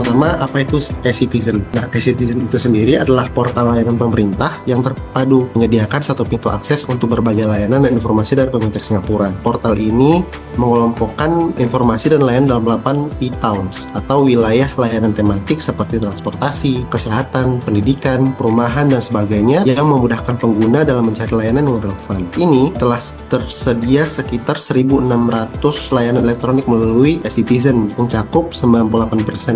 Pertama, apa itu e-Citizen? Nah, e-Citizen itu sendiri adalah portal layanan pemerintah yang terpadu, menyediakan satu pintu akses untuk berbagai layanan dan informasi dari pemerintah Singapura. Portal ini mengelompokkan informasi dan layanan dalam 8 e-towns atau wilayah layanan tematik seperti transportasi, kesehatan, pendidikan, perumahan, dan sebagainya yang memudahkan pengguna dalam mencari layanan yang relevan. Ini telah tersedia sekitar 1.600 layanan elektronik melalui e-Citizen, mencakup 98%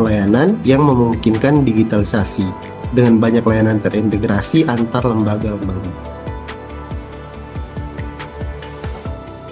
layanan yang memungkinkan digitalisasi dengan banyak layanan terintegrasi antar lembaga-lembaga.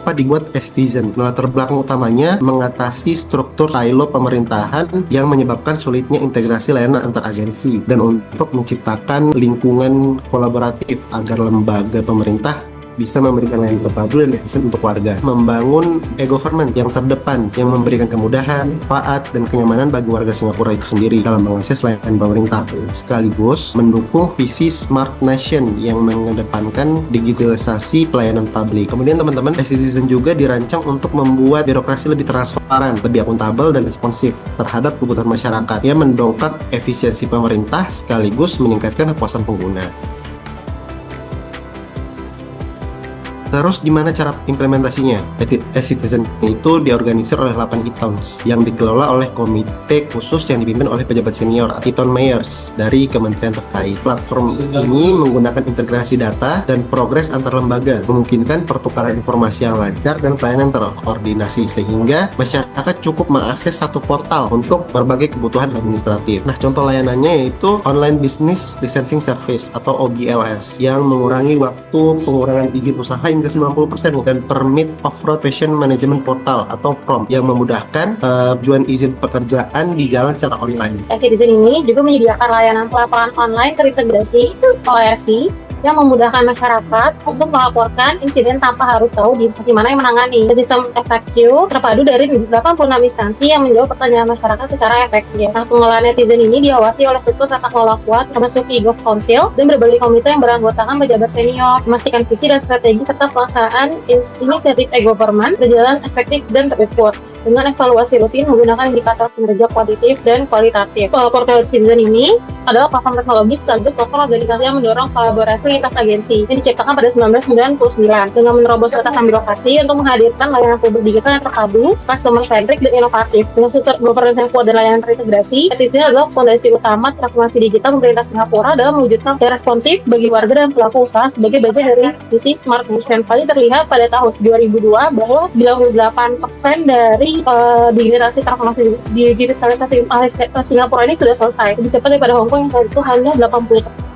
Apa dibuat e-Citizen? Latar belakang utamanya mengatasi struktur silo pemerintahan yang menyebabkan sulitnya integrasi layanan antar agensi dan untuk menciptakan lingkungan kolaboratif agar lembaga pemerintah bisa memberikan layanan terpadu dan efisien untuk warga. Membangun e-government yang terdepan, yang memberikan kemudahan, manfaat, dan kenyamanan bagi warga Singapura itu sendiri dalam mengakses layanan pemerintah. Sekaligus mendukung visi Smart Nation yang mengedepankan digitalisasi pelayanan publik. Kemudian teman-teman, e-Citizen juga dirancang untuk membuat birokrasi lebih transparan, lebih akuntabel, dan responsif terhadap kebutuhan masyarakat. Ia mendongkrak efisiensi pemerintah sekaligus meningkatkan kepuasan pengguna. Terus gimana cara implementasinya? e-Citizen itu diorganisir oleh 8 e-towns yang dikelola oleh komite khusus yang dipimpin oleh pejabat senior e-town mayors dari kementerian terkait. Platform ini menggunakan integrasi data dan progres antar lembaga, memungkinkan pertukaran informasi yang lancar dan pelayanan terkoordinasi sehingga masyarakat cukup mengakses satu portal untuk berbagai kebutuhan administratif. Nah, contoh layanannya yaitu Online Business Licensing Service atau OBLS yang mengurangi waktu pengurangan izin usaha hingga 90% dan Permit Off-Road Patient Management Portal atau PROM yang memudahkan pengajuan izin pekerjaan di jalan secara online. e-Citizen ini juga menyediakan layanan pelaporan online terintegrasi ORC yang memudahkan masyarakat untuk melaporkan insiden tanpa harus tahu di instansi mana yang menangani. Sistem FAQ terpadu dari 86 instansi yang menjawab pertanyaan masyarakat secara efektif. Nah, pengelolaan netizen ini diawasi oleh struktur tata kelola kuat termasuk e-Gov Council dan berbagai komite yang beranggotakan pejabat senior, memastikan visi dan strategi serta pelaksanaan inisiatif e-government berjalan efektif dan terukur dengan evaluasi rutin menggunakan indikator kinerja kuantitatif dan kualitatif. Portal Citizen ini adalah platform teknologi sekaligus platform organisasi yang mendorong kolaborasi lintas agensi yang diciptakan pada 1999 dengan menerobos batasan birokrasi untuk menghadirkan layanan publik digital yang terpadu, customer centric, dan inovatif. Dengan struktur governance yang kuat dan layanan terintegrasi, e-Citizen adalah fondasi utama transformasi digital pemerintah Singapura dalam mewujudkan yang responsif bagi warga dan pelaku usaha sebagai bagian dari visi Smart Nation. Paling terlihat pada tahun 2002 bahwa 98% dari digitalisasi transformasi digitalisasi Singapura ini sudah selesai, lebih cepat daripada Hong Kong yang saat itu hanya 80%.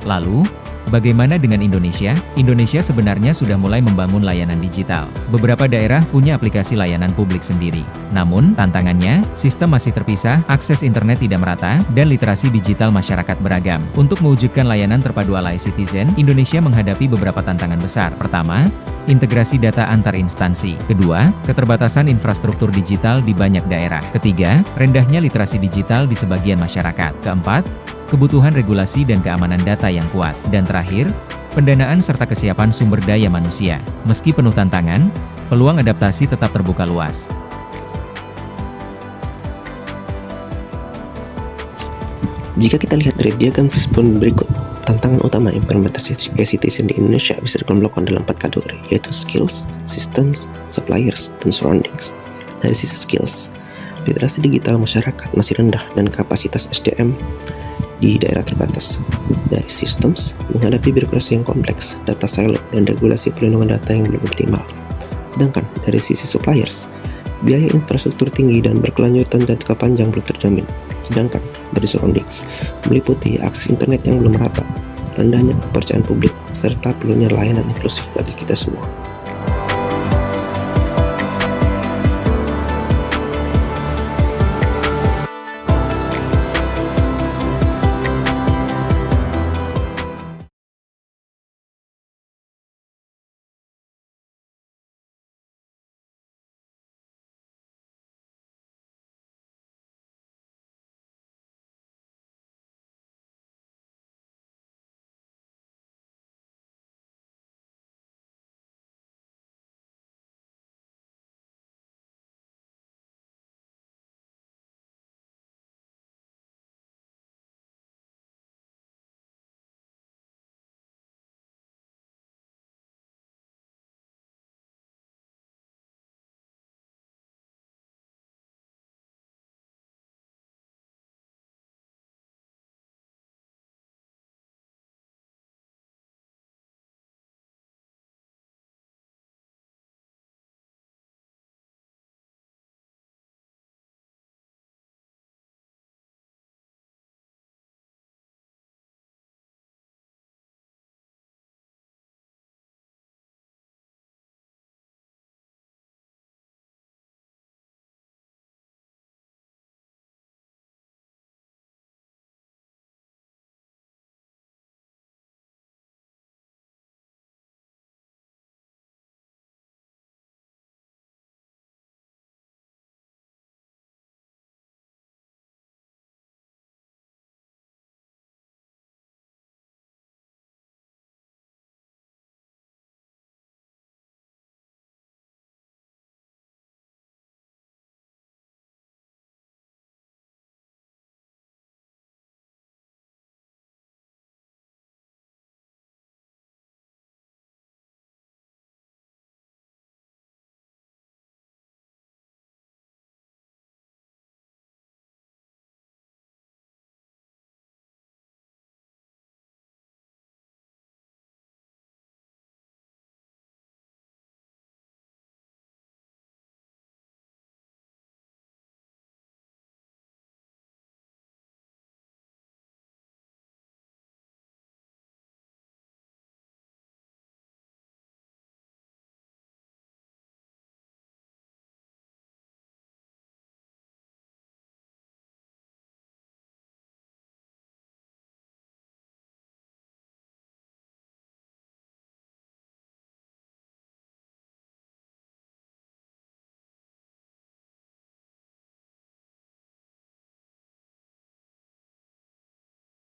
Lalu, bagaimana dengan Indonesia? Indonesia sebenarnya sudah mulai membangun layanan digital. Beberapa daerah punya aplikasi layanan publik sendiri. Namun, tantangannya, sistem masih terpisah, akses internet tidak merata, dan literasi digital masyarakat beragam. Untuk mewujudkan layanan terpadu ala e-Citizen, Indonesia menghadapi beberapa tantangan besar. Pertama, integrasi data antar instansi. Kedua, keterbatasan infrastruktur digital di banyak daerah. Ketiga, rendahnya literasi digital di sebagian masyarakat. Keempat, kebutuhan regulasi dan keamanan data yang kuat. Dan terakhir, pendanaan serta kesiapan sumber daya manusia. Meski penuh tantangan, peluang adaptasi tetap terbuka luas. Jika kita lihat dari diagram Fishbone berikut, tantangan utama implementasi e-Citizen di Indonesia bisa dikelompokkan dalam 4 kategori, yaitu skills, systems, suppliers, dan surroundings. Dari sisi skills, literasi digital masyarakat masih rendah dan kapasitas SDM di daerah terbatas. Dari systems, menghadapi birokrasi yang kompleks, data silo, dan regulasi perlindungan data yang belum optimal. Sedangkan dari sisi suppliers, biaya infrastruktur tinggi dan berkelanjutan jangka panjang belum terjamin. Sedangkan dari surroundings, meliputi akses internet yang belum merata, rendahnya kepercayaan publik, serta perlunya layanan inklusif bagi kita semua.